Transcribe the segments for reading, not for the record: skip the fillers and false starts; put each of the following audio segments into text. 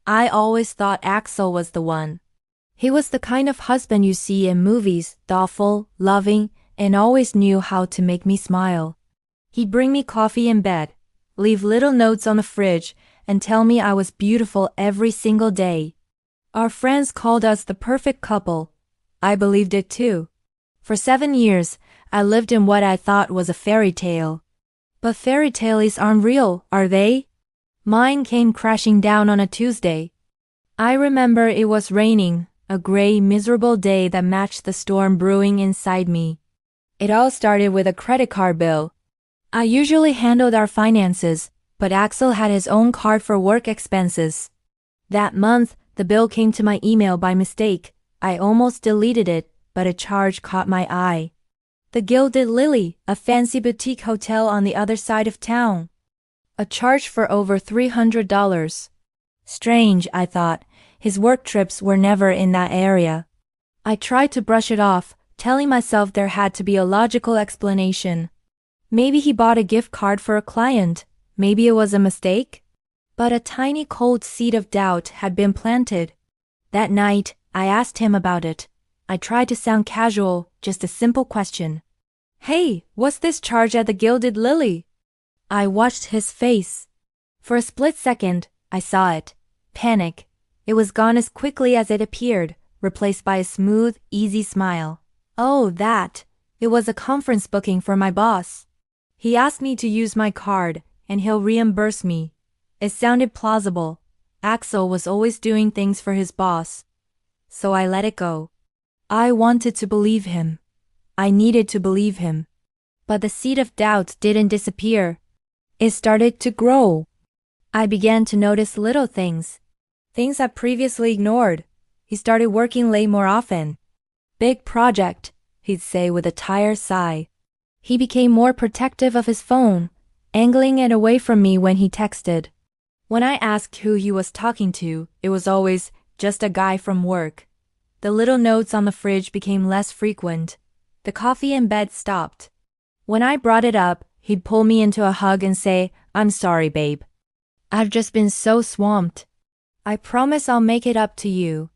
I always thought Axel was the one. He was the kind of husband you see in movies, thoughtful, loving, and always knew how to make me smile. He'd bring me coffee in bed, leave little notes on the fridge, and tell me I was beautiful every single day. Our friends called us the perfect couple. I believed it too. For 7 years, I lived in what I thought was a fairy tale. But fairy tales aren't real, are they? Mine came crashing down on a Tuesday. I remember it was raining, a gray, miserable day that matched the storm brewing inside me. It all started with a credit card bill. I usually handled our finances, but Axel had his own card for work expenses. That month, the bill came to my email by mistake. I almost deleted it, but a charge caught my eye. The Gilded Lily, a fancy boutique hotel on the other side of town. A charge for over $300. Strange, I thought. His work trips were never in that area. I tried to brush it off, telling myself there had to be a logical explanation. Maybe he bought a gift card for a client. Maybe it was a mistake. But a tiny cold seed of doubt had been planted. That night, I asked him about it. I tried to sound casual, just a simple question. Hey, what's this charge at the Gilded Lily? I watched his face. For a split second, I saw it. Panic. It was gone as quickly as it appeared, replaced by a smooth, easy smile. Oh, that. It was a conference booking for my boss. He asked me to use my card, and he'll reimburse me. It sounded plausible. Axel was always doing things for his boss. So I let it go. I wanted to believe him. I needed to believe him. But the seed of doubt didn't disappear. It started to grow. I began to notice little things. Things I previously ignored. He started working late more often. Big project, he'd say with a tired sigh. He became more protective of his phone, angling it away from me when he texted. When I asked who he was talking to, it was always just a guy from work. The little notes on the fridge became less frequent. The coffee in bed stopped. When I brought it up, he'd pull me into a hug and say, "I'm sorry, babe. I've just been so swamped. I promise I'll make it up to you."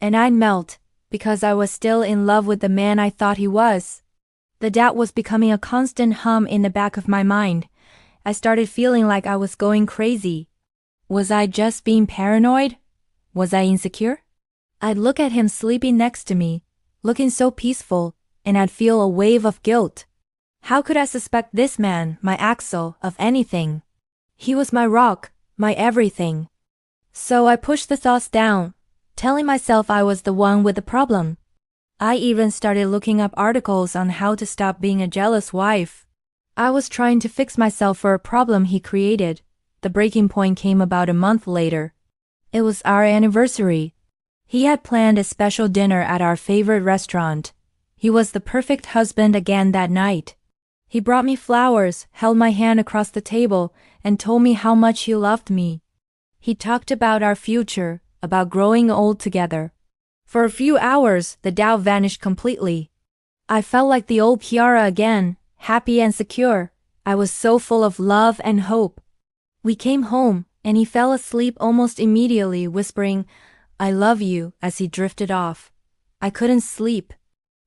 And I'd melt, because I was still in love with the man I thought he was. The doubt was becoming a constant hum in the back of my mind. I started feeling like I was going crazy. Was I just being paranoid? Was I insecure? I'd look at him sleeping next to me, looking so peaceful, and I'd feel a wave of guilt. How could I suspect this man, my Axel, of anything? He was my rock, my everything. So I pushed the thoughts down, telling myself I was the one with the problem. I even started looking up articles on how to stop being a jealous wife. I was trying to fix myself for a problem he created. The breaking point came about a month later. It was our anniversary. He had planned a special dinner at our favorite restaurant. He was the perfect husband again that night. He brought me flowers, held my hand across the table, and told me how much he loved me. He talked about our future, about growing old together. For a few hours, the doubt vanished completely. I felt like the old Kiara again, happy and secure. I was so full of love and hope. We came home, and he fell asleep almost immediately, whispering, "I love you," as he drifted off. I couldn't sleep.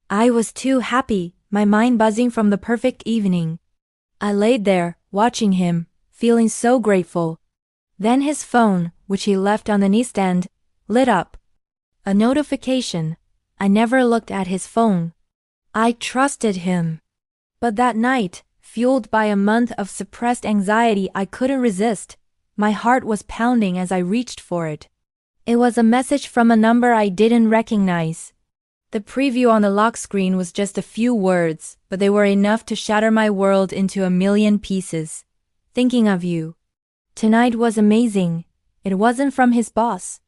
I was too happy, my mind buzzing from the perfect evening. I laid there, watching him, feeling so grateful. Then his phone, which he left on the nightstand, lit up. A notification. I never looked at his phone. I trusted him. But that night, fueled by a month of suppressed anxiety, I couldn't resist. My heart was pounding as I reached for it. It was a message from a number I didn't recognize. The preview on the lock screen was just a few words, but they were enough to shatter my world into a million pieces. Thinking of you. Tonight was amazing. It wasn't from his boss.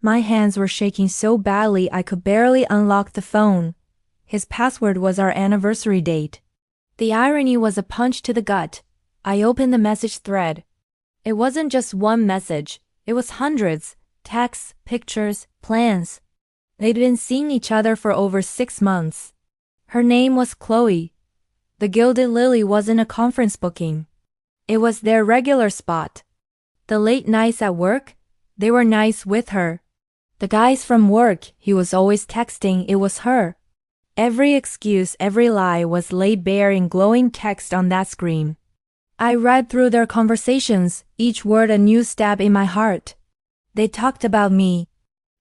My hands were shaking so badly I could barely unlock the phone. His password was our anniversary date. The irony was a punch to the gut. I opened the message thread. It wasn't just one message. It was hundreds. Texts, pictures, plans. They'd been seeing each other for over 6 months. Her name was Chloe. The Gilded Lily wasn't a conference booking. It was their regular spot. The late nights at work, They were nice with her. The guys from work, he was always texting, it was her. Every excuse, every lie was laid bare in glowing text on that screen. I read through their conversations, each word a new stab in my heart. They talked about me.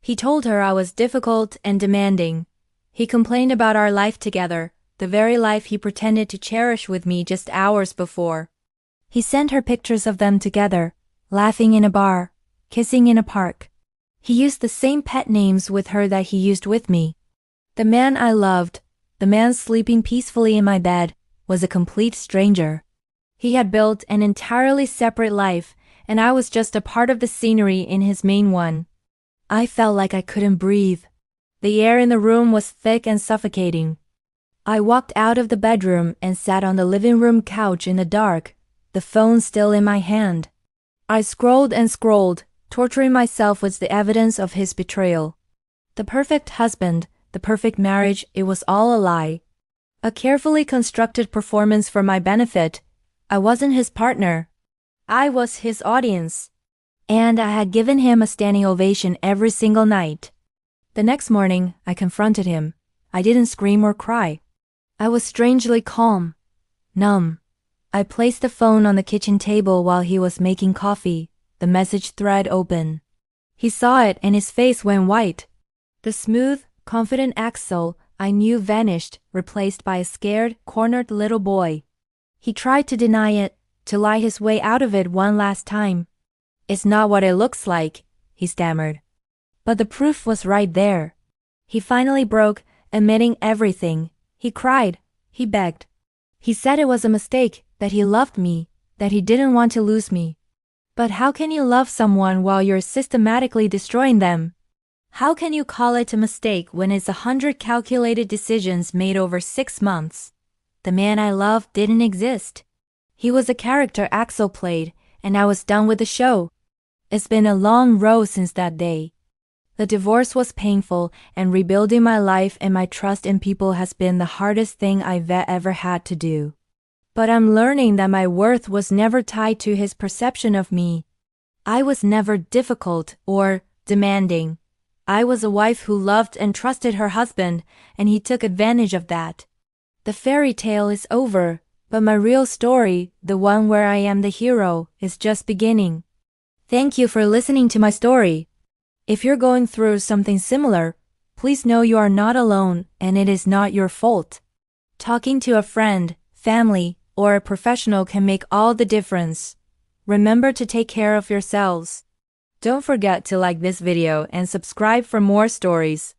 He told her I was difficult and demanding. He complained about our life together, the very life he pretended to cherish with me just hours before. He sent her pictures of them together, laughing in a bar, kissing in a park. He used the same pet names with her that he used with me. The man I loved, the man sleeping peacefully in my bed, was a complete stranger. He had built an entirely separate life, and I was just a part of the scenery in his main one. I felt like I couldn't breathe. The air in the room was thick and suffocating. I walked out of the bedroom and sat on the living room couch in the dark, the phone still in my hand. I scrolled and scrolled, torturing myself with the evidence of his betrayal. The perfect husband, the perfect marriage, it was all a lie. A carefully constructed performance for my benefit. I wasn't his partner. I was his audience. And I had given him a standing ovation every single night. The next morning, I confronted him. I didn't scream or cry. I was strangely calm, numb. I placed the phone on the kitchen table while he was making coffee, the message thread open. He saw it and his face went white. The smooth, confident Axel I knew vanished, replaced by a scared, cornered little boy. He tried to deny it, to lie his way out of it one last time. "It's not what it looks like," he stammered. But the proof was right there. He finally broke, admitting everything. He cried. He begged. He said it was a mistake, that he loved me, that he didn't want to lose me. But how can you love someone while you're systematically destroying them? How can you call it a mistake when it's 100 calculated decisions made over 6 months? The man I loved didn't exist. He was a character Axel played, and I was done with the show. It's been a long road since that day. The divorce was painful, and rebuilding my life and my trust in people has been the hardest thing I've ever had to do. But I'm learning that my worth was never tied to his perception of me. I was never difficult or demanding. I was a wife who loved and trusted her husband, and he took advantage of that. The fairy tale is over, but my real story, the one where I am the hero, is just beginning. Thank you for listening to my story. If you're going through something similar, please know you are not alone and it is not your fault. Talking to a friend, family, or a professional can make all the difference. Remember to take care of yourselves. Don't forget to like this video and subscribe for more stories.